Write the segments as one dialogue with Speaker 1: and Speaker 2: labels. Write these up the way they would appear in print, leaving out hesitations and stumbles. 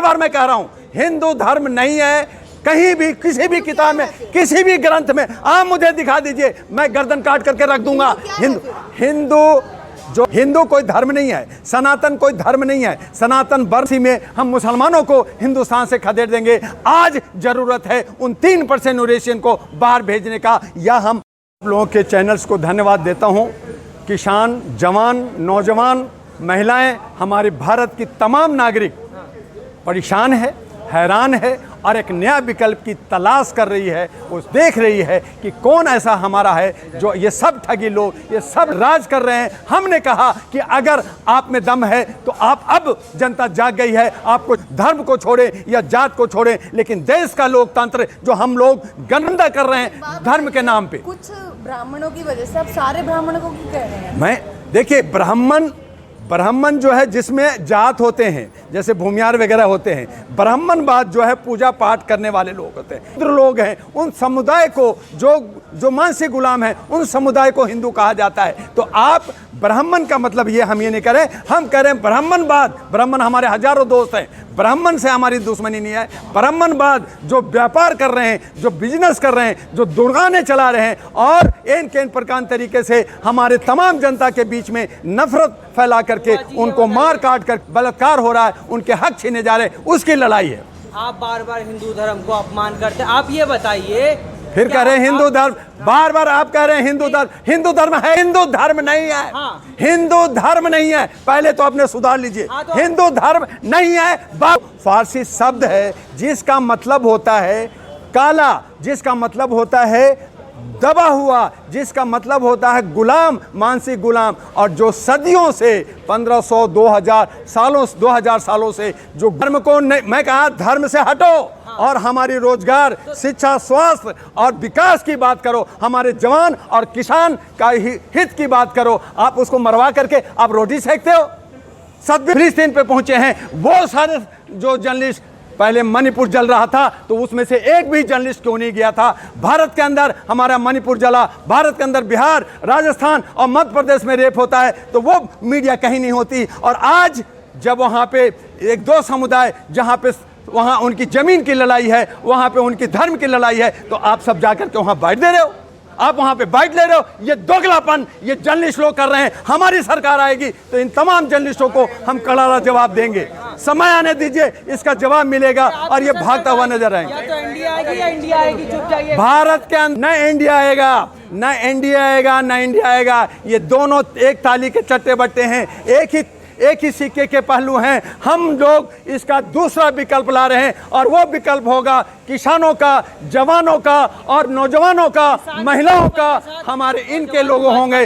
Speaker 1: बार मैं कह रहा हूं, हिंदू धर्म नहीं है कहीं भी, किसी भी किताब में, किसी भी ग्रंथ में। आप मुझे दिखा दीजिए, मैं गर्दन काट करके रख दूंगा। हिंदू कोई धर्म नहीं है, सनातन कोई धर्म नहीं है। सनातन बरसी में हम मुसलमानों को हिंदुस्तान से खदेड़ देंगे। आज जरूरत है उन 3% यूरेशियन को बाहर भेजने का। या हम लोगों के चैनल्स को धन्यवाद देता हूं। किसान, जवान, नौजवान, महिलाएं, हमारे भारत की तमाम नागरिक परेशान है, हैरान है और एक नया विकल्प की तलाश कर रही है। वो देख रही है कि कौन ऐसा हमारा है जो ये सब ठगी लोग, ये सब राज कर रहे हैं। हमने कहा कि अगर आप में दम है तो आप, अब जनता जाग गई है, आपको धर्म को छोड़े या जात को छोड़े, लेकिन देश का लोकतंत्र जो हम लोग गंदा कर रहे हैं धर्म के नाम पे।
Speaker 2: कुछ ब्राह्मणों की वजह से आप सारे ब्राह्मणों को क्यों कह रहे हैं?
Speaker 1: मैं देखिए, ब्राह्मण जो है जिसमें जात होते हैं, जैसे भूमियार वगैरह होते हैं, ब्राह्मणवाद जो है पूजा पाठ करने वाले लोग होते हैं, हिंदू लोग हैं, उन समुदाय को जो मानसिक गुलाम है, उन समुदाय को हिंदू कहा जाता है। तो आप ब्राह्मण का मतलब ये हम ये नहीं करें, हम कह रहे हैं ब्राह्मणवाद। ब्राह्मण हमारे हजारों दोस्त हैं, ब्राह्मण से हमारी दुश्मनी नहीं है। ब्राह्मणवाद जो व्यापार कर रहे हैं, जो बिजनेस कर रहे हैं, जो दुकानें चला रहे हैं और इन प्रकार तरीके से हमारे तमाम जनता के बीच में नफरत फैला करके उनको मार काट कर बलात्कार हो रहा है, उनके हक छीने जा रहे हैं, उसकी लड़ाई है।
Speaker 3: आप बार बार हिंदू धर्म को अपमान करते हैं। आप ये बताइए,
Speaker 1: फिर कह रहे हैं हिंदू धर्म, बार बार आप कह रहे हैं हिंदू धर्म। हिंदू धर्म है, हिंदू धर्म नहीं है।
Speaker 3: हाँ।
Speaker 1: हिंदू धर्म नहीं है, पहले तो अपने सुधार लीजिए।
Speaker 3: हाँ, तो
Speaker 1: हिंदू धर्म नहीं है। फारसी शब्द है जिसका मतलब होता है काला, जिसका मतलब होता है दबा हुआ, जिसका मतलब होता है गुलाम, मानसिक गुलाम। और जो सदियों से 1500 2000 सालों से जो धर्म को मैं कहा धर्म से हटो और हमारी रोजगार, शिक्षा, स्वास्थ्य और विकास की बात करो, हमारे जवान और किसान का हित की बात करो। आप उसको मरवा करके आप रोटी सेकते हो। फिलिस्तीन पे पहुंचे हैं वो सारे जो जर्नलिस्ट, पहले मणिपुर जल रहा था तो उसमें से एक भी जर्नलिस्ट क्यों नहीं गया था? भारत के अंदर हमारा मणिपुर जला, भारत के अंदर बिहार, राजस्थान और मध्य प्रदेश में रेप होता है तो वो मीडिया कहीं नहीं होती। और आज जब वहाँ पे एक दो समुदाय, जहाँ पे वहाँ उनकी जमीन की लड़ाई है, वहाँ पे उनकी धर्म की लड़ाई है, तो आप सब जाकर के वहाँ बाइट दे रहे हो, आप वहाँ पे बाइट ले रहे हो। ये दोगलापन ये जर्नलिस्ट लोग कर रहे हैं। हमारी सरकार आएगी तो इन तमाम जर्नलिस्टों को हम करारा जवाब देंगे। समय आने दीजिए, इसका जवाब मिलेगा और ये भागता हुआ नजर आएंगे।
Speaker 3: या तो इंडिया आएगी या इंडिया आएगी, चुप जाइए।
Speaker 1: भारत के अंदर न इंडिया आएगा, न इंडिया आएगा, न इंडिया आएगा। ये दोनों एक थाली के चट्टे बट्टे हैं, एक ही सिक्के के पहलू हैं। हम लोग इसका दूसरा विकल्प ला रहे हैं और वो विकल्प होगा किसानों का, जवानों का और नौजवानों का, महिलाओं का, हमारे इनके लोग होंगे।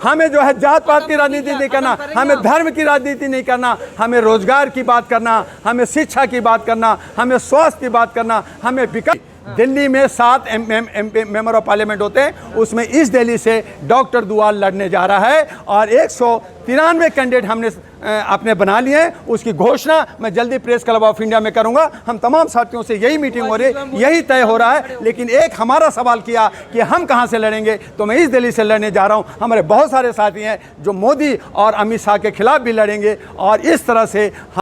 Speaker 1: हमें जो है जात पात की राजनीति नहीं करना, हमें धर्म की राजनीति नहीं करना, हमें रोजगार की बात करना, हमें शिक्षा की बात करना, हमें स्वास्थ्य की बात करना, हमें विकास। दिल्ली में 7 मेंबर ऑफ पार्लियामेंट होते हैं, उसमें इस दिल्ली से डॉक्टर दुआल लड़ने जा रहा है और 193 कैंडिडेट हमने अपने बना लिए हैं। उसकी घोषणा मैं जल्दी प्रेस क्लब ऑफ इंडिया में करूंगा। हम तमाम साथियों से यही मीटिंग हो रही है, यही तय हो रहा है। लेकिन एक हमारा सवाल किया कि हम कहां से लड़ेंगे, तो मैं इस दिल्ली से लड़ने जा रहा हूं। हमारे बहुत सारे साथी हैं जो मोदी और अमित शाह के खिलाफ भी लड़ेंगे और इस तरह से